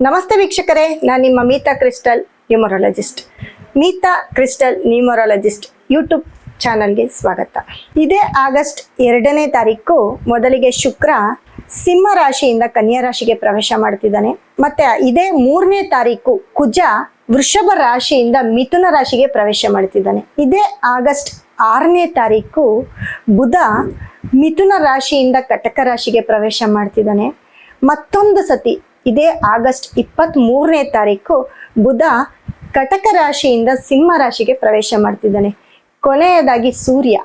ನಮಸ್ತೆ ವೀಕ್ಷಕರೇ, ನಾನು ನಿಮ್ಮ Meeta crystal numerologist. Meeta crystal numerologist YouTube ಚಾನಲ್ಗೆ ಸ್ವಾಗತ. ಇದೇ ಆಗಸ್ಟ್ 2ನೇ ತಾರೀಕು ಮೊದಲಿಗೆ ಶುಕ್ರ ಸಿಂಹ ರಾಶಿಯಿಂದ ಕನ್ಯಾ ರಾಶಿಗೆ ಪ್ರವೇಶ ಮಾಡ್ತಿದ್ದಾನೆ. ಮತ್ತೆ ಇದೇ 3ನೇ ತಾರೀಕು ಕುಜ ವೃಷಭ ರಾಶಿಯಿಂದ ಮಿಥುನ ರಾಶಿಗೆ ಪ್ರವೇಶ ಮಾಡ್ತಿದ್ದಾನೆ. ಇದೇ ಆಗಸ್ಟ್ 6ನೇ ತಾರೀಕು ಬುಧ ಮಿಥುನ ರಾಶಿಯಿಂದ ಕಟಕ ರಾಶಿಗೆ ಪ್ರವೇಶ ಮಾಡ್ತಿದ್ದಾನೆ. ಮತ್ತೊಂದು ಸತಿ ಇದೇ ಆಗಸ್ಟ್ 23ನೇ ತಾರೀಕು ಬುಧ ಕಟಕ ರಾಶಿಯಿಂದ ಸಿಂಹ ರಾಶಿಗೆ ಪ್ರವೇಶ ಮಾಡ್ತಿದ್ದಾನೆ. ಕೊನೆಯದಾಗಿ ಸೂರ್ಯ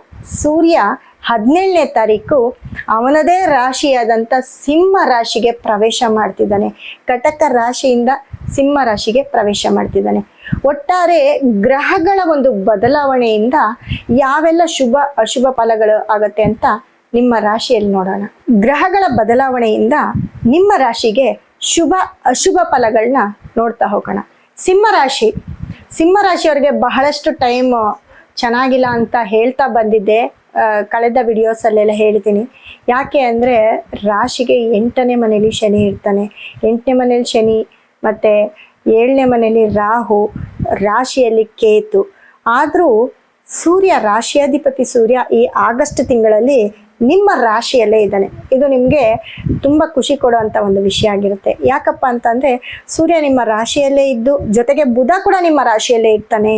17ನೇ ತಾರೀಕು ಅವನದೇ ರಾಶಿಯಾದಂಥ ಸಿಂಹ ರಾಶಿಗೆ ಪ್ರವೇಶ ಮಾಡ್ತಿದ್ದಾನೆ. ಕಟಕ ರಾಶಿಯಿಂದ ಸಿಂಹ ರಾಶಿಗೆ ಪ್ರವೇಶ ಮಾಡ್ತಿದ್ದಾನೆ. ಒಟ್ಟಾರೆ ಗ್ರಹಗಳ ಒಂದು ಬದಲಾವಣೆಯಿಂದ ಯಾವೆಲ್ಲ ಶುಭ ಅಶುಭ ಫಲಗಳು ಆಗತ್ತೆ ಅಂತ ನಿಮ್ಮ ರಾಶಿಯಲ್ಲಿ ನೋಡೋಣ. ಗ್ರಹಗಳ ಬದಲಾವಣೆಯಿಂದ ನಿಮ್ಮ ರಾಶಿಗೆ ಶುಭ ಅಶುಭ ಫಲಗಳನ್ನ ನೋಡ್ತಾ ಹೋಗೋಣ. ಸಿಂಹ ರಾಶಿಯವರಿಗೆ ಬಹಳಷ್ಟು ಟೈಮ್ ಚೆನ್ನಾಗಿಲ್ಲ ಅಂತ ಹೇಳ್ತಾ ಬಂದಿದ್ದೆ. ಕಳೆದ ವಿಡಿಯೋಸಲ್ಲೆಲ್ಲ ಹೇಳ್ತೀನಿ. ಯಾಕೆ ಅಂದರೆ ರಾಶಿಗೆ 8ನೇ ಮನೆಯಲ್ಲಿ ಶನಿ ಇರ್ತಾನೆ. 8ನೇ ಮನೆಯಲ್ಲಿ ಶನಿ ಮತ್ತು 7ನೇ ಮನೆಯಲ್ಲಿ ರಾಹು, ರಾಶಿಯಲ್ಲಿ ಕೇತು. ಆದರೂ ಸೂರ್ಯ, ರಾಶಿಯಾಧಿಪತಿ ಸೂರ್ಯ ಈ ಆಗಸ್ಟ್ ತಿಂಗಳಲ್ಲಿ ನಿಮ್ಮ ರಾಶಿಯಲ್ಲೇ ಇದ್ದಾನೆ. ಇದು ನಿಮಗೆ ತುಂಬ ಖುಷಿ ಕೊಡುವಂಥ ಒಂದು ವಿಷಯ ಆಗಿರುತ್ತೆ. ಯಾಕಪ್ಪ ಅಂತಂದರೆ ಸೂರ್ಯ ನಿಮ್ಮ ರಾಶಿಯಲ್ಲೇ ಇದ್ದು ಜೊತೆಗೆ ಬುಧ ಕೂಡ ನಿಮ್ಮ ರಾಶಿಯಲ್ಲೇ ಇರ್ತಾನೆ.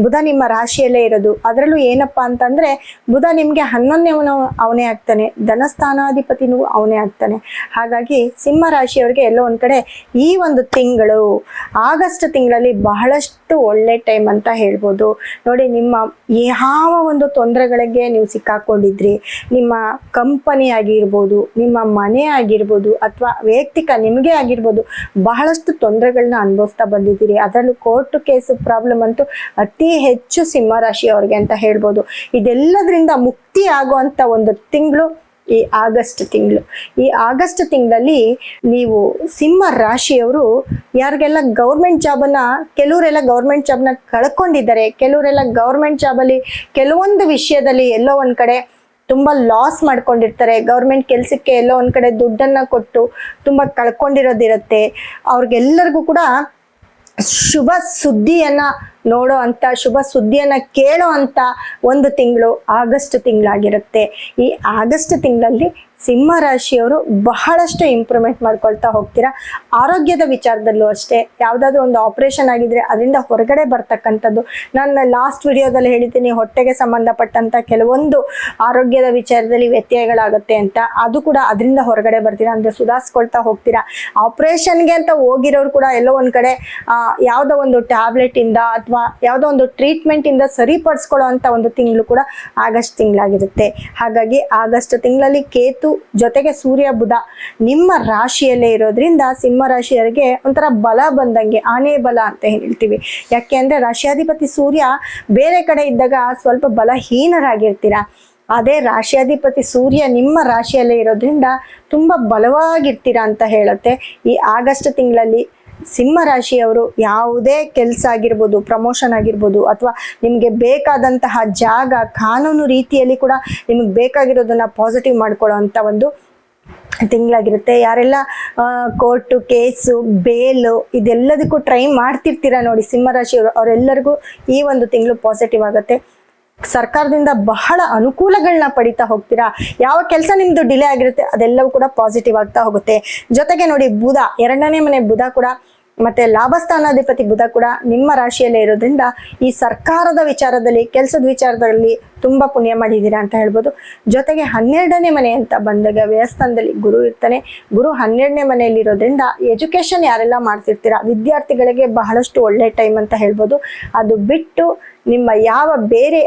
ಬುಧ ನಿಮ್ಮ ರಾಶಿಯಲ್ಲೇ ಇರೋದು, ಅದರಲ್ಲೂ ಏನಪ್ಪ ಅಂತಂದರೆ ಬುಧ ನಿಮಗೆ 11ನೇವನು ಅವನೇ ಆಗ್ತಾನೆ, ಧನಸ್ಥಾನಾಧಿಪತಿನೂ ಅವನೇ ಆಗ್ತಾನೆ. ಹಾಗಾಗಿ ಸಿಂಹ ರಾಶಿಯವರಿಗೆ ಎಲ್ಲೋ ಒಂದು ಕಡೆ ಈ ಒಂದು ತಿಂಗಳು ಆಗಸ್ಟ್ ತಿಂಗಳಲ್ಲಿ ಬಹಳಷ್ಟು ಒಳ್ಳೆ ಟೈಮ್ ಅಂತ ಹೇಳ್ಬೋದು. ನೋಡಿ, ನಿಮ್ಮ ಯಾವ ಒಂದು ತೊಂದರೆಗಳಿಗೆ ನೀವು ಸಿಕ್ಕಾಕೊಂಡಿದ್ರಿ, ನಿಮ್ಮ ಕಂಪನಿ ಆಗಿರ್ಬೋದು, ನಿಮ್ಮ ಮನೆ ಆಗಿರ್ಬೋದು, ಅಥವಾ ವೈಯಕ್ತಿಕ ನಿಮಗೆ ಆಗಿರ್ಬೋದು, ಬಹಳಷ್ಟು ತೊಂದರೆಗಳನ್ನ ಅನುಭವಿಸ್ತಾ ಬಂದಿದ್ದೀರಿ. ಅದರಲ್ಲೂ ಕೋರ್ಟು ಕೇಸು ಪ್ರಾಬ್ಲಮ್ ಅಂತೂ ಅತಿ ಹೆಚ್ಚು ಸಿಂಹ ರಾಶಿಯವರಿಗೆ ಅಂತ ಹೇಳ್ಬೋದು. ಇದೆಲ್ಲದರಿಂದ ಮುಕ್ತಿ ಆಗುವಂಥ ಒಂದು ತಿಂಗಳು ಈ ಆಗಸ್ಟ್ ತಿಂಗಳು. ಈ ಆಗಸ್ಟ್ ತಿಂಗಳಲ್ಲಿ ನೀವು ಸಿಂಹ ರಾಶಿಯವರು ಯಾರಿಗೆಲ್ಲ ಗೌರ್ಮೆಂಟ್ ಜಾಬನ್ನು, ಕೆಲವರೆಲ್ಲ ಗೌರ್ಮೆಂಟ್ ಜಾಬ್ನ ಕಳ್ಕೊಂಡಿದ್ದಾರೆ, ಕೆಲವರೆಲ್ಲ ಗೌರ್ಮೆಂಟ್ ಜಾಬಲ್ಲಿ ಕೆಲವೊಂದು ವಿಷಯದಲ್ಲಿ ಎಲ್ಲೋ ಒಂದು ಕಡೆ ತುಂಬ ಲಾಸ್ ಮಾಡ್ಕೊಂಡಿರ್ತಾರೆ. ಗೌರ್ಮೆಂಟ್ ಕೆಲಸಕ್ಕೆ ಎಲ್ಲೋ ಒಂದು ಕಡೆ ದುಡ್ಡನ್ನು ಕೊಟ್ಟು ತುಂಬ ಕಳ್ಕೊಂಡಿರೋದಿರುತ್ತೆ. ಅವ್ರಿಗೆಲ್ಲರಿಗೂ ಕೂಡ ಶುಭ ಸುದ್ದಿಯನ್ನು ನೋಡೋ ಅಂಥ, ಶುಭ ಸುದ್ದಿಯನ್ನು ಕೇಳೋ ಅಂಥ ಒಂದು ತಿಂಗಳು ಆಗಸ್ಟ್ ತಿಂಗಳಾಗಿರುತ್ತೆ. ಈ ಆಗಸ್ಟ್ ತಿಂಗಳಲ್ಲಿ ಸಿಂಹ ರಾಶಿಯವರು ಬಹಳಷ್ಟು ಇಂಪ್ರೂವ್ಮೆಂಟ್ ಮಾಡ್ಕೊಳ್ತಾ ಹೋಗ್ತೀರಾ. ಆರೋಗ್ಯದ ವಿಚಾರದಲ್ಲೂ ಅಷ್ಟೇ, ಯಾವುದಾದ್ರೂ ಒಂದು ಆಪ್ರೇಷನ್ ಆಗಿದ್ರೆ ಅದರಿಂದ ಹೊರಗಡೆ ಬರ್ತಕ್ಕಂಥದ್ದು. ನಾನು ಲಾಸ್ಟ್ ವಿಡಿಯೋದಲ್ಲಿ ಹೇಳಿದ್ದೀನಿ, ಹೊಟ್ಟೆಗೆ ಸಂಬಂಧಪಟ್ಟಂಥ ಕೆಲವೊಂದು ಆರೋಗ್ಯದ ವಿಚಾರದಲ್ಲಿ ವ್ಯತ್ಯಯಗಳಾಗುತ್ತೆ ಅಂತ. ಅದು ಕೂಡ ಅದರಿಂದ ಹೊರಗಡೆ ಬರ್ತೀರಾ, ಅಂದರೆ ಸುಧಾರಿಸ್ಕೊಳ್ತಾ ಹೋಗ್ತೀರಾ. ಆಪ್ರೇಷನ್ಗೆ ಅಂತ ಹೋಗಿರೋರು ಕೂಡ ಎಲ್ಲೋ ಒಂದು ಕಡೆ ಯಾವುದೋ ಒಂದು ಟ್ಯಾಬ್ಲೆಟಿಂದ ಅಥವಾ ಯಾವುದೋ ಒಂದು ಟ್ರೀಟ್ಮೆಂಟಿಂದ ಸರಿಪಡಿಸ್ಕೊಳ್ಳೋ ಅಂಥ ಒಂದು ತಿಂಗಳು ಕೂಡ ಆಗಸ್ಟ್ ತಿಂಗಳಾಗಿರುತ್ತೆ. ಹಾಗಾಗಿ ಆಗಸ್ಟ್ ತಿಂಗಳಲ್ಲಿ ಕೇತು ಜೊತೆಗೆ ಸೂರ್ಯ ಬುಧ ನಿಮ್ಮ ರಾಶಿಯಲ್ಲೇ ಇರೋದ್ರಿಂದ ಸಿಂಹ ರಾಶಿಯವರಿಗೆ ಒಂಥರ ಬಲ ಬಂದಂಗೆ, ಆನೆ ಬಲ ಅಂತ ಹೇಳ್ತೀವಿ. ಯಾಕೆ ಅಂದರೆ ರಾಶಿಯಾಧಿಪತಿ ಸೂರ್ಯ ಬೇರೆ ಕಡೆ ಇದ್ದಾಗ ಸ್ವಲ್ಪ ಬಲಹೀನರಾಗಿರ್ತೀರಾ. ಅದೇ ರಾಶಿಯಾಧಿಪತಿ ಸೂರ್ಯ ನಿಮ್ಮ ರಾಶಿಯಲ್ಲೇ ಇರೋದ್ರಿಂದ ತುಂಬ ಬಲವಾಗಿರ್ತೀರಾ ಅಂತ ಹೇಳುತ್ತೆ. ಈ ಆಗಸ್ಟ್ ತಿಂಗಳಲ್ಲಿ ಸಿಂಹ ರಾಶಿಯವರು ಯಾವುದೇ ಕೆಲಸ ಆಗಿರ್ಬೋದು, ಪ್ರಮೋಷನ್ ಆಗಿರ್ಬೋದು, ಅಥವಾ ನಿಮಗೆ ಬೇಕಾದಂತಹ ಜಾಗ, ಕಾನೂನು ರೀತಿಯಲ್ಲಿ ಕೂಡ ನಿಮಗೆ ಬೇಕಾಗಿರೋದನ್ನ ಪಾಸಿಟಿವ್ ಮಾಡ್ಕೊಳ್ಳೋ ಅಂಥ ಒಂದು ತಿಂಗಳಾಗಿರುತ್ತೆ. ಯಾರೆಲ್ಲ ಕೋರ್ಟು ಕೇಸು ಬೇಲು ಇದೆಲ್ಲದಕ್ಕೂ ಟ್ರೈ ಮಾಡ್ತಿರ್ತೀರ ನೋಡಿ ಸಿಂಹ ರಾಶಿಯವರು, ಅವರೆಲ್ಲರಿಗೂ ಈ ಒಂದು ತಿಂಗಳು ಪಾಸಿಟಿವ್ ಆಗುತ್ತೆ. ಸರ್ಕಾರದಿಂದ ಬಹಳ ಅನುಕೂಲಗಳನ್ನ ಪಡಿತಾ ಹೋಗ್ತೀರಾ. ಯಾವ ಕೆಲಸ ನಿಮ್ಮದು ಡಿಲೇ ಆಗಿರುತ್ತೆ ಅದೆಲ್ಲವೂ ಕೂಡ ಪಾಸಿಟಿವ್ ಆಗ್ತಾ ಹೋಗುತ್ತೆ. ಜೊತೆಗೆ ನೋಡಿ, ಬುಧ 2ನೇ ಮನೆ ಬುಧ ಕೂಡ ಮತ್ತೆ ಲಾಭಸ್ಥಾನಾಧಿಪತಿ ಬುಧ ಕೂಡ ನಿಮ್ಮ ರಾಶಿಯಲ್ಲೇ ಇರೋದ್ರಿಂದ ಈ ಸರ್ಕಾರದ ವಿಚಾರದಲ್ಲಿ, ಕೆಲಸದ ವಿಚಾರದಲ್ಲಿ ತುಂಬ ಪುಣ್ಯ ಮಾಡಿದ್ದೀರಾ ಅಂತ ಹೇಳ್ಬೋದು. ಜೊತೆಗೆ 12ನೇ ಮನೆ ಅಂತ ಬಂದಾಗ ವ್ಯಯಸ್ಥಾನದಲ್ಲಿ ಗುರು ಇರ್ತಾನೆ. ಗುರು 12ನೇ ಮನೆಯಲ್ಲಿ ಇರೋದ್ರಿಂದ ಎಜುಕೇಷನ್ ಯಾರೆಲ್ಲ ಮಾಡ್ತಿರ್ತೀರಾ ವಿದ್ಯಾರ್ಥಿಗಳಿಗೆ ಬಹಳಷ್ಟು ಒಳ್ಳೆ ಟೈಮ್ ಅಂತ ಹೇಳ್ಬೋದು. ಅದು ಬಿಟ್ಟು ನಿಮ್ಮ ಯಾವ ಬೇರೆ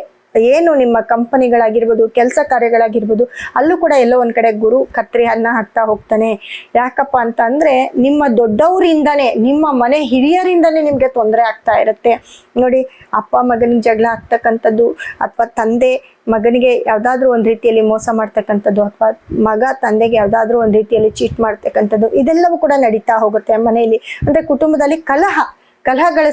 ಏನು ನಿಮ್ಮ ಕಂಪನಿಗಳಾಗಿರ್ಬೋದು, ಕೆಲಸ ಕಾರ್ಯಗಳಾಗಿರ್ಬೋದು, ಅಲ್ಲೂ ಕೂಡ ಎಲ್ಲೋ ಒಂದು ಕಡೆ ಗುರು ಕತ್ರಿಯನ್ನ ಹಾಕ್ತಾ ಹೋಗ್ತಾನೆ. ಯಾಕಪ್ಪ ಅಂತ ಅಂದರೆ ನಿಮ್ಮ ದೊಡ್ಡವರಿಂದನೇ, ನಿಮ್ಮ ಮನೆ ಹಿರಿಯರಿಂದನೇ ನಿಮಗೆ ತೊಂದರೆ ಆಗ್ತಾ ಇರುತ್ತೆ. ನೋಡಿ, ಅಪ್ಪ ಮಗನಿಗೆ ಜಗಳ ಆಗ್ತಕ್ಕಂಥದ್ದು, ಅಥವಾ ತಂದೆ ಮಗನಿಗೆ ಯಾವುದಾದ್ರೂ ಒಂದು ರೀತಿಯಲ್ಲಿ ಮೋಸ ಮಾಡ್ತಕ್ಕಂಥದ್ದು, ಅಥವಾ ಮಗ ತಂದೆಗೆ ಯಾವುದಾದ್ರೂ ಒಂದು ರೀತಿಯಲ್ಲಿ ಚೀಟ್ ಮಾಡ್ತಕ್ಕಂಥದ್ದು, ಇದೆಲ್ಲವೂ ಕೂಡ ನಡೀತಾ ಹೋಗುತ್ತೆ ಮನೆಯಲ್ಲಿ. ಅಂದರೆ ಕುಟುಂಬದಲ್ಲಿ ಕಲಹಗಳು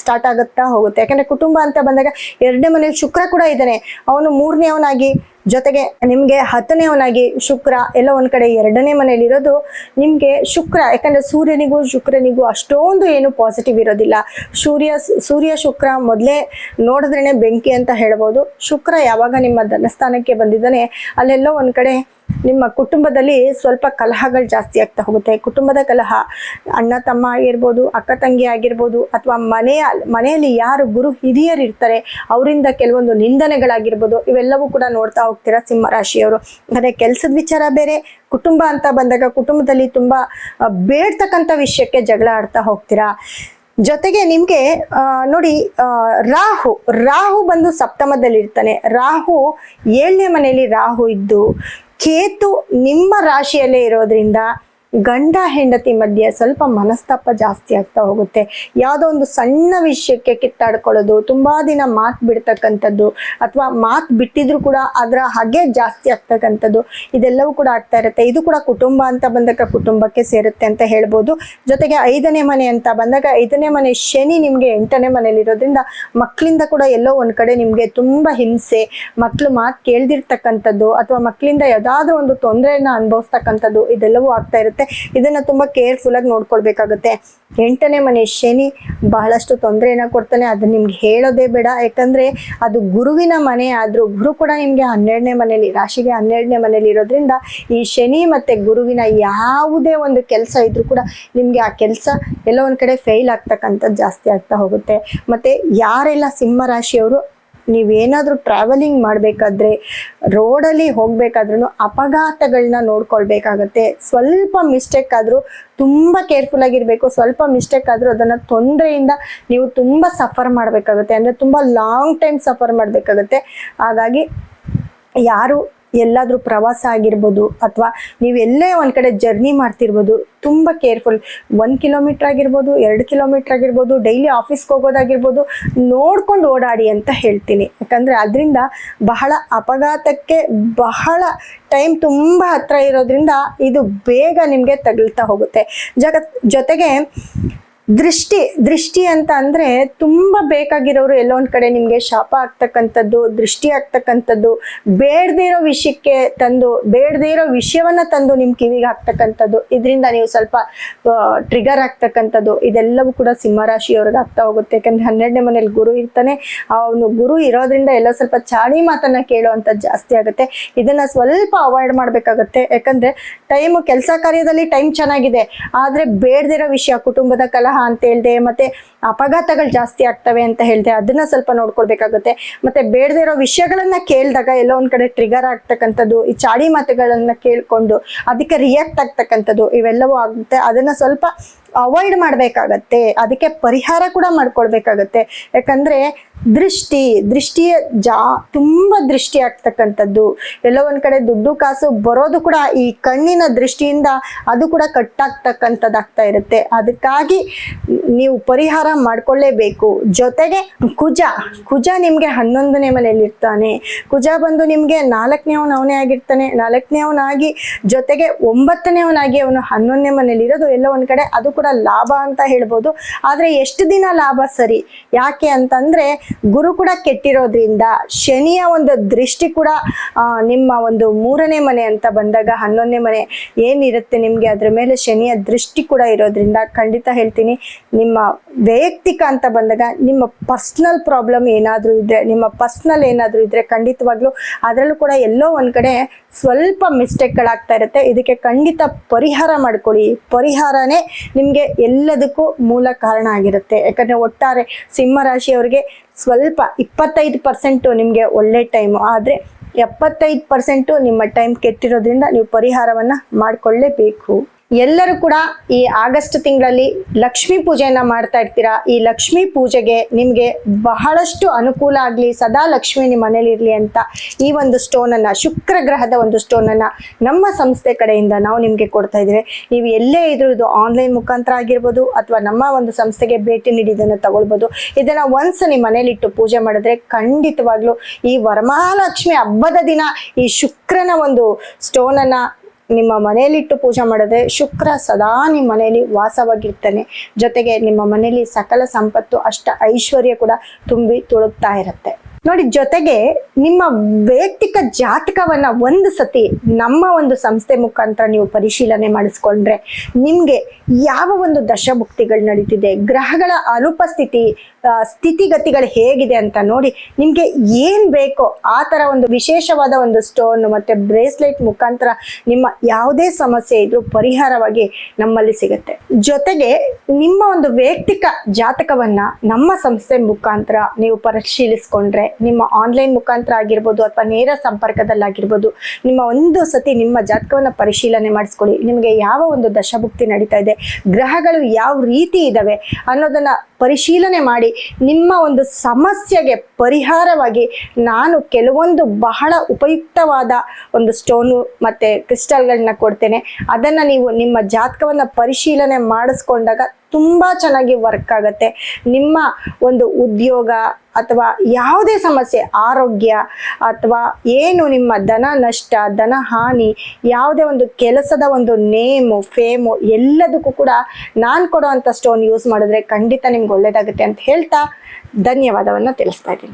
ಸ್ಟಾರ್ಟ್ ಆಗುತ್ತಾ ಹೋಗುತ್ತೆ. ಯಾಕಂದ್ರೆ ಕುಟುಂಬ ಅಂತ ಬಂದಾಗ 2ನೇ ಮನೇಲಿ ಶುಕ್ರ ಕೂಡ ಇದ್ದಾನೆ, ಅವನು 3ನೇವನಾಗಿ, ಜೊತೆಗೆ ನಿಮ್ಗೆ 10ನೇವನಾಗಿ ಶುಕ್ರ ಎಲ್ಲ ಒಂದ್ ಕಡೆ 2ನೇ ಮನೇಲಿ ಇರೋದು ನಿಮ್ಗೆ ಶುಕ್ರ. ಯಾಕಂದ್ರೆ ಸೂರ್ಯನಿಗೂ ಶುಕ್ರನಿಗೂ ಅಷ್ಟೊಂದು ಏನು ಪಾಸಿಟಿವ್ ಇರೋದಿಲ್ಲ. ಸೂರ್ಯ ಶುಕ್ರ ಮೊದಲೇ ನೋಡಿದ್ರೇನೆ ಬೆಂಕಿ ಅಂತ ಹೇಳ್ಬೋದು. ಶುಕ್ರ ಯಾವಾಗ ನಿಮ್ಮ ಧನಸ್ಥಾನಕ್ಕೆ ಬಂದಿದ್ದಾನೆ ಅಲ್ಲೆಲ್ಲೋ ಒಂದ್ ಕಡೆ ನಿಮ್ಮ ಕುಟುಂಬದಲ್ಲಿ ಸ್ವಲ್ಪ ಕಲಹಗಳು ಜಾಸ್ತಿ ಆಗ್ತಾ ಹೋಗುತ್ತೆ. ಕುಟುಂಬದ ಕಲಹ, ಅಣ್ಣ ತಮ್ಮ ಆಗಿರ್ಬೋದು, ಅಕ್ಕ ತಂಗಿ ಆಗಿರ್ಬೋದು, ಅಥವಾ ಮನೆಯಲ್ಲಿ ಯಾರು ಗುರು ಹಿರಿಯರು ಇರ್ತಾರೆ ಅವರಿಂದ ಕೆಲವೊಂದು ನಿಂದನೆಗಳಾಗಿರ್ಬೋದು, ಇವೆಲ್ಲವೂ ಕೂಡ ನೋಡ್ತಾ ಹೋಗ್ತೀರಾ ಸಿಂಹ ರಾಶಿಯವರು. ಅಂದರೆ ಕೆಲಸದ ವಿಚಾರ ಬೇರೆ, ಕುಟುಂಬ ಅಂತ ಬಂದಾಗ ಕುಟುಂಬದಲ್ಲಿ ತುಂಬಾ ಬೇಡ್ತಕ್ಕಂಥ ವಿಷಯಕ್ಕೆ ಜಗಳ ಆಡ್ತಾ ಹೋಗ್ತೀರಾ. ಜೊತೆಗೆ ನಿಮ್ಗೆ ನೋಡಿ, ರಾಹು ಬಂದು ಸಪ್ತಮದಲ್ಲಿ ಇರ್ತಾನೆ. ರಾಹು 7ನೇ ಮನೆಯಲ್ಲಿ ರಾಹು ಇದ್ದು ಕೇತು ನಿಮ್ಮ ರಾಶಿಯಲ್ಲೇ ಇರೋದ್ರಿಂದ ಗಂಡ ಹೆಂಡತಿ ಮಧ್ಯೆ ಸ್ವಲ್ಪ ಮನಸ್ತಾಪ ಜಾಸ್ತಿ ಆಗ್ತಾ ಹೋಗುತ್ತೆ. ಯಾವುದೋ ಒಂದು ಸಣ್ಣ ವಿಷಯಕ್ಕೆ ಕಿತ್ತಾಡ್ಕೊಳ್ಳೋದು, ತುಂಬಾ ದಿನ ಮಾತು ಬಿಡ್ತಕ್ಕಂಥದ್ದು, ಅಥವಾ ಮಾತು ಬಿಟ್ಟಿದ್ರು ಕೂಡ ಅದರ ಹಾಗೆ ಜಾಸ್ತಿ ಆಗ್ತಕ್ಕಂಥದ್ದು, ಇದೆಲ್ಲವೂ ಕೂಡ ಆಗ್ತಾ ಇರುತ್ತೆ. ಇದು ಕೂಡ ಕುಟುಂಬ ಅಂತ ಬಂದಾಗ ಕುಟುಂಬಕ್ಕೆ ಸೇರುತ್ತೆ ಅಂತ ಹೇಳ್ಬೋದು. ಜೊತೆಗೆ 5ನೇ ಮನೆ ಅಂತ ಬಂದಾಗ 5ನೇ ಮನೆ ಶನಿ ನಿಮ್ಗೆ 8ನೇ ಮನೇಲಿ ಇರೋದ್ರಿಂದ ಮಕ್ಕಳಿಂದ ಕೂಡ ಎಲ್ಲೋ ಒಂದ್ ಕಡೆ ನಿಮ್ಗೆ ತುಂಬಾ ಹಿಂಸೆ, ಮಕ್ಕಳು ಮಾತು ಕೇಳ್ದಿರ್ತಕ್ಕಂಥದ್ದು, ಅಥವಾ ಮಕ್ಕಳಿಂದ ಯಾವ್ದಾದ್ರು ಒಂದು ತೊಂದರೆಯನ್ನ ಅನುಭವಿಸ್ತಕ್ಕಂಥದ್ದು, ಇದೆಲ್ಲವೂ ಆಗ್ತಾ ಇರುತ್ತೆ. ಇದನ್ನ ತುಂಬಾ ಕೇರ್ಫುಲ್ ಆಗಿ ನೋಡ್ಕೊಳ್ಬೇಕಾಗುತ್ತೆ. 8ನೇ ಮನೆ ಶನಿ ಬಹಳಷ್ಟು ತೊಂದರೆಯನ್ನ ಕೊಡ್ತಾನೆ, ಅದನ್ನ ನಿಮ್ಗೆ ಹೇಳೋದೇ ಬೇಡ. ಯಾಕಂದ್ರೆ ಅದು ಗುರುವಿನ ಮನೆ ಆದ್ರೂ ಗುರು ಕೂಡ ನಿಮ್ಗೆ 12ನೇ ಮನೇಲಿ, ರಾಶಿಗೆ 12ನೇ ಮನೇಲಿ ಇರೋದ್ರಿಂದ ಈ ಶನಿ ಮತ್ತೆ ಗುರುವಿನ ಯಾವುದೇ ಒಂದು ಕೆಲಸ ಇದ್ರೂ ಕೂಡ ನಿಮ್ಗೆ ಆ ಕೆಲಸ ಎಲ್ಲೋ ಒಂದ್ ಕಡೆ ಫೇಲ್ ಆಗ್ತಕ್ಕಂಥದ್ದು ಜಾಸ್ತಿ ಆಗ್ತಾ ಹೋಗುತ್ತೆ. ಮತ್ತೆ ಯಾರೆಲ್ಲ ಸಿಂಹ ರಾಶಿಯವರು ನೀವೇನಾದ್ರೂ ಟ್ರಾವೆಲಿಂಗ್ ಮಾಡಬೇಕಾದ್ರೆ, ರೋಡಲ್ಲಿ ಹೋಗ್ಬೇಕಾದ್ರೂ ಅಪಘಾತಗಳನ್ನ ನೋಡ್ಕೊಳ್ಬೇಕಾಗತ್ತೆ. ಸ್ವಲ್ಪ ಮಿಸ್ಟೇಕ್ ಆದ್ರೂ ತುಂಬಾ ಕೇರ್ಫುಲ್ ಆಗಿರ್ಬೇಕು. ಸ್ವಲ್ಪ ಮಿಸ್ಟೇಕ್ ಆದ್ರೂ ಅದನ್ನ ತೊಂದರೆಯಿಂದ ನೀವು ತುಂಬಾ ಸಫರ್ ಮಾಡ್ಬೇಕಾಗತ್ತೆ, ಅಂದ್ರೆ ತುಂಬಾ ಲಾಂಗ್ ಟೈಮ್ ಸಫರ್ ಮಾಡ್ಬೇಕಾಗತ್ತೆ. ಹಾಗಾಗಿ ಯಾರು ಎಲ್ಲಾದ್ರೂ ಪ್ರವಾಸ ಆಗಿರ್ಬೋದು, ಅಥವಾ ನೀವು ಎಲ್ಲೇ ಒಂದ್ ಕಡೆ ಜರ್ನಿ ಮಾಡ್ತಿರ್ಬೋದು, ತುಂಬಾ ಕೇರ್ಫುಲ್. 1 ಕಿಲೋಮೀಟರ್ ಆಗಿರ್ಬೋದು, 2 ಕಿಲೋಮೀಟರ್ ಆಗಿರ್ಬೋದು, ಡೈಲಿ ಆಫೀಸ್ಗೆ ಹೋಗೋದಾಗಿರ್ಬೋದು, ನೋಡ್ಕೊಂಡು ಓಡಾಡಿ ಅಂತ ಹೇಳ್ತೀನಿ. ಯಾಕಂದ್ರೆ ಅದರಿಂದ ಬಹಳ ಅಪಘಾತಕ್ಕೆ ಬಹಳ ಟೈಮ್ ತುಂಬಾ ಹತ್ರ ಇರೋದ್ರಿಂದ ಇದು ಬೇಗ ನಿಮ್ಗೆ ತಗಲ್ತಾ ಹೋಗುತ್ತೆ. ಜೊತೆಗೆ ದೃಷ್ಟಿ ಅಂತ ಅಂದ್ರೆ ತುಂಬಾ ಬೇಕಾಗಿರೋರು ಎಲ್ಲೋ ಒಂದ್ ಕಡೆ ನಿಮ್ಗೆ ಶಾಪ ಆಗ್ತಕ್ಕಂಥದ್ದು, ದೃಷ್ಟಿ ಆಗ್ತಕ್ಕಂಥದ್ದು, ಬೇಡದೇ ಇರೋ ವಿಷಯಕ್ಕೆ ತಂದು, ಬೇಡದೇ ಇರೋ ವಿಷಯವನ್ನ ತಂದು ನಿಮ್ ಕಿವಿಗೆ ಹಾಕ್ತಕ್ಕಂಥದ್ದು, ಇದರಿಂದ ನೀವು ಸ್ವಲ್ಪ ಟ್ರಿಗರ್ ಆಗ್ತಕ್ಕಂಥದ್ದು, ಇದೆಲ್ಲವೂ ಕೂಡ ಸಿಂಹರಾಶಿಯವ್ರಿಗೆ ಆಗ್ತಾ ಹೋಗುತ್ತೆ. ಯಾಕಂದ್ರೆ 12ನೇ ಮನೇಲಿ ಗುರು ಇರ್ತಾನೆ. ಅವನು ಗುರು ಇರೋದ್ರಿಂದ ಎಲ್ಲ ಸ್ವಲ್ಪ ಚಾಡಿ ಮಾತನ್ನ ಕೇಳುವಂಥದ್ದು ಜಾಸ್ತಿ ಆಗುತ್ತೆ. ಇದನ್ನ ಸ್ವಲ್ಪ ಅವಾಯ್ಡ್ ಮಾಡ್ಬೇಕಾಗತ್ತೆ. ಯಾಕಂದ್ರೆ ಕೆಲಸ ಕಾರ್ಯದಲ್ಲಿ ಟೈಮ್ ಚೆನ್ನಾಗಿದೆ, ಆದ್ರೆ ಬೇಡದೇ ಇರೋ ವಿಷಯ, ಕುಟುಂಬದ ಕಲಹ ಅಂತ ಹೇಳ್ದೆ, ಮತ್ತೆ ಅಪಘಾತಗಳು ಜಾಸ್ತಿ ಆಗ್ತವೆ ಅಂತ ಹೇಳ್ದೆ, ಅದನ್ನ ಸ್ವಲ್ಪ ನೋಡ್ಕೊಳ್ಬೇಕಾಗುತ್ತೆ. ಮತ್ತೆ ಬೇಡದೇ ಇರೋ ವಿಷಯಗಳನ್ನ ಕೇಳಿದಾಗ ಎಲ್ಲೋ ಒಂದ್ ಕಡೆ ಟ್ರಿಗರ್ ಆಗ್ತಕ್ಕಂಥದ್ದು, ಈ ಚಾಡಿ ಮಾತುಗಳನ್ನ ಕೇಳ್ಕೊಂಡು ಅದಕ್ಕೆ ರಿಯಾಕ್ಟ್ ಆಗ್ತಕ್ಕಂಥದ್ದು, ಇವೆಲ್ಲವೂ ಆಗುತ್ತೆ. ಅದನ್ನ ಸ್ವಲ್ಪ ಅವಾಯ್ಡ್ ಮಾಡ್ಬೇಕಾಗತ್ತೆ. ಅದಕ್ಕೆ ಪರಿಹಾರ ಕೂಡ ಮಾಡ್ಕೊಳ್ಬೇಕಾಗತ್ತೆ. ಯಾಕಂದ್ರೆ ದೃಷ್ಟಿಯ ತುಂಬಾ ದೃಷ್ಟಿ ಆಗ್ತಕ್ಕಂಥದ್ದು, ಎಲ್ಲೋ ಒಂದ್ ಕಡೆ ದುಡ್ಡು ಕಾಸು ಬರೋದು ಕೂಡ ಈ ಕಣ್ಣಿನ ದೃಷ್ಟಿಯಿಂದ ಅದು ಕೂಡ ಕಟ್ಟಾಗ್ತಕ್ಕಂಥದ್ದು ಆಗ್ತಾ ಇರುತ್ತೆ. ಅದಕ್ಕಾಗಿ ನೀವು ಪರಿಹಾರ ಮಾಡ್ಕೊಳ್ಳೇಬೇಕು. ಜೊತೆಗೆ ಕುಜ ನಿಮ್ಗೆ 11ನೇ ಮನೆಯಲ್ಲಿ ಇರ್ತಾನೆ. ಕುಜ ಬಂದು ನಿಮ್ಗೆ 4ನೇವನೇ ಆಗಿರ್ತಾನೆ. 4ನೇವನಾಗಿ ಜೊತೆಗೆ 9ನೇವನಾಗಿ ಅವನು 11ನೇ ಮನೇಲಿ ಇರೋದು ಎಲ್ಲೋ ಒಂದ್ ಕಡೆ ಅದು ಕೂಡ ಲಾಭ ಅಂತ ಹೇಳ್ಬೋದು. ಆದ್ರೆ ಎಷ್ಟು ದಿನ ಲಾಭ ಸರಿ? ಯಾಕೆ ಅಂತಂದ್ರೆ ಗುರು ಕೂಡ ಕೆಟ್ಟಿರೋದ್ರಿಂದ, ಶನಿಯ ಒಂದು ದೃಷ್ಟಿ ಕೂಡ ನಿಮ್ಮ ಒಂದು 3ನೇ ಮನೆ ಅಂತ ಬಂದಾಗ 11ನೇ ಮನೆ ಏನಿರುತ್ತೆ ನಿಮ್ಗೆ, ಅದ್ರ ಮೇಲೆ ಶನಿಯ ದೃಷ್ಟಿ ಕೂಡ ಇರೋದ್ರಿಂದ ಖಂಡಿತ ಹೇಳ್ತೀನಿ, ನಿಮ್ಮ ವೈಯಕ್ತಿಕ ಅಂತ ಬಂದಾಗ ನಿಮ್ಮ ಪರ್ಸನಲ್ ಪ್ರಾಬ್ಲಮ್ ಏನಾದ್ರೂ ಇದ್ರೆ ಖಂಡಿತವಾಗ್ಲೂ ಅದರಲ್ಲೂ ಕೂಡ ಎಲ್ಲೋ ಒಂದ್ ಕಡೆ ಸ್ವಲ್ಪ ಮಿಸ್ಟೇಕ್ಗಳಾಗ್ತಾ ಇರುತ್ತೆ. ಇದಕ್ಕೆ ಖಂಡಿತ ಪರಿಹಾರ ಮಾಡ್ಕೊಳ್ಳಿ. ಪರಿಹಾರನೇ ನಿಮ್ಗೆ ಎಲ್ಲದಕ್ಕೂ ಮೂಲ ಕಾರಣ ಆಗಿರುತ್ತೆ. ಯಾಕಂದ್ರೆ ಒಟ್ಟಾರೆ ಸಿಂಹ ರಾಶಿಯವರಿಗೆ ಸ್ವಲ್ಪ 25% ನಿಮ್ಗೆ ಒಳ್ಳೆ ಟೈಮು, ಆದ್ರೆ 75% ನಿಮ್ಮ ಟೈಮ್ ಕೆಟ್ಟಿರೋದ್ರಿಂದ ನೀವು ಪರಿಹಾರವನ್ನ ಮಾಡ್ಕೊಳ್ಳೇಬೇಕು. ಎಲ್ಲರೂ ಕೂಡ ಈ ಆಗಸ್ಟ್ ತಿಂಗಳಲ್ಲಿ ಲಕ್ಷ್ಮೀ ಪೂಜೆಯನ್ನ ಮಾಡ್ತಾ ಇರ್ತೀರಾ. ಈ ಲಕ್ಷ್ಮೀ ಪೂಜೆಗೆ ನಿಮ್ಗೆ ಬಹಳಷ್ಟು ಅನುಕೂಲ ಆಗ್ಲಿ, ಸದಾ ಲಕ್ಷ್ಮಿ ನಿಮ್ಮ ಮನೇಲಿ ಇರ್ಲಿ ಅಂತ ಈ ಒಂದು ಸ್ಟೋನ್ ಅನ್ನ, ಶುಕ್ರ ಗ್ರಹದ ಒಂದು ಸ್ಟೋನ್ ಅನ್ನ ನಮ್ಮ ಸಂಸ್ಥೆ ಕಡೆಯಿಂದ ನಾವು ನಿಮ್ಗೆ ಕೊಡ್ತಾ ಇದ್ದೇವೆ. ನೀವು ಎಲ್ಲೇ ಇದ್ರೂ ಇದು ಆನ್ಲೈನ್ ಮುಖಾಂತರ ಆಗಿರ್ಬೋದು, ಅಥವಾ ನಮ್ಮ ಒಂದು ಸಂಸ್ಥೆಗೆ ಭೇಟಿ ನೀಡಿ ಇದನ್ನ ತಗೊಳ್ಬೋದು. ಇದನ್ನ ಒನ್ಸ್ ನಿಮ್ಮ ಮನೇಲಿ ಇಟ್ಟು ಪೂಜೆ ಮಾಡಿದ್ರೆ ಖಂಡಿತವಾಗ್ಲೂ ಈ ವರಮಹಾಲಕ್ಷ್ಮಿ ಹಬ್ಬದ ದಿನ ಈ ಶುಕ್ರನ ಒಂದು ಸ್ಟೋನ್ ಅನ್ನ ನಿಮ್ಮ ಮನೆಯಲ್ಲಿಟ್ಟು ಪೂಜೆ ಮಾಡಿದ್ರೆ ಶುಕ್ರ ಸದಾ ನಿಮ್ಮ ಮನೆಯಲ್ಲಿ ವಾಸವಾಗಿರ್ತಾನೆ. ಜೊತೆಗೆ ನಿಮ್ಮ ಮನೆಯಲ್ಲಿ ಸಕಲ ಸಂಪತ್ತು, ಅಷ್ಟ ಐಶ್ವರ್ಯ ಕೂಡ ತುಂಬಿ ತುಳುಕ್ತಾ ಇರುತ್ತೆ ನೋಡಿ. ಜೊತೆಗೆ ನಿಮ್ಮ ವೈಯಕ್ತಿಕ ಜಾತಕವನ್ನ ಒಂದು ಸತಿ ನಮ್ಮ ಒಂದು ಸಂಸ್ಥೆ ಮುಖಾಂತರ ನೀವು ಪರಿಶೀಲನೆ ಮಾಡಿಸ್ಕೊಂಡ್ರೆ ನಿಮ್ಗೆ ಯಾವ ಒಂದು ದಶಭುಕ್ತಿಗಳು ನಡೀತಿದೆ, ಗ್ರಹಗಳ ಅನುಪಸ್ಥಿತಿ, ಸ್ಥಿತಿಗತಿಗಳು ಹೇಗಿದೆ ಅಂತ ನೋಡಿ ನಿಮ್ಗೆ ಏನ್ ಬೇಕೋ ಆ ತರ ಒಂದು ವಿಶೇಷವಾದ ಒಂದು ಸ್ಟೋನ್ ಮತ್ತೆ ಬ್ರೇಸ್ಲೆಟ್ ಮುಖಾಂತರ ನಿಮ್ಮ ಯಾವುದೇ ಸಮಸ್ಯೆ ಇದ್ರೂ ಪರಿಹಾರವಾಗಿ ನಮ್ಮಲ್ಲಿ ಸಿಗುತ್ತೆ. ಜೊತೆಗೆ ನಿಮ್ಮ ಒಂದು ವೈಯಕ್ತಿಕ ಜಾತಕವನ್ನ ನಮ್ಮ ಸಂಸ್ಥೆ ಮುಖಾಂತರ ನೀವು ಪರಿಶೀಲಿಸ್ಕೊಂಡ್ರೆ, ನಿಮ್ಮ ಆನ್ಲೈನ್ ಮುಖಾಂತರ ಆಗಿರ್ಬೋದು ಅಥವಾ ನೇರ ಸಂಪರ್ಕದಲ್ಲಾಗಿರ್ಬೋದು, ನಿಮ್ಮ ಒಂದು ಸತಿ ನಿಮ್ಮ ಜಾತಕವನ್ನ ಪರಿಶೀಲನೆ ಮಾಡಿಸ್ಕೊಳ್ಳಿ. ನಿಮಗೆ ಯಾವ ಒಂದು ದಶಭುಕ್ತಿ ನಡೀತಾ ಇದೆ, ಗ್ರಹಗಳು ಯಾವ ರೀತಿ ಇದಾವೆ ಅನ್ನೋದನ್ನ ಪರಿಶೀಲನೆ ಮಾಡಿ ನಿಮ್ಮ ಒಂದು ಸಮಸ್ಯೆಗೆ ಪರಿಹಾರವಾಗಿ ನಾನು ಕೆಲವೊಂದು ಬಹಳ ಉಪಯುಕ್ತವಾದ ಒಂದು ಸ್ಟೋನು ಮತ್ತೆ ಕ್ರಿಸ್ಟಲ್ಗಳನ್ನ ಕೊಡ್ತೇನೆ. ಅದನ್ನ ನೀವು ನಿಮ್ಮ ಜಾತಕವನ್ನ ಪರಿಶೀಲನೆ ಮಾಡಿಸ್ಕೊಂಡಾಗ ತುಂಬಾ ಚೆನ್ನಾಗಿ ವರ್ಕ್ ಆಗುತ್ತೆ. ನಿಮ್ಮ ಒಂದು ಉದ್ಯೋಗ ಅಥವಾ ಯಾವುದೇ ಸಮಸ್ಯೆ, ಆರೋಗ್ಯ ಅಥವಾ ಏನು ನಿಮ್ಮ ಧನ ನಷ್ಟ, ಧನ ಹಾನಿ, ಯಾವುದೇ ಒಂದು ಕೆಲಸದ ಒಂದು ನೇಮು ಫೇಮು ಎಲ್ಲದಕ್ಕೂ ಕೂಡ ನಾನು ಕೊಡೋ ಅಂಥ ಸ್ಟೋನ್ ಯೂಸ್ ಮಾಡಿದ್ರೆ ಖಂಡಿತ ನಿಮ್ಗೆ ಒಳ್ಳೇದಾಗುತ್ತೆ ಅಂತ ಹೇಳ್ತಾ ಧನ್ಯವಾದವನ್ನು ತಿಳಿಸ್ತಾ ಇದ್ದೀನಿ.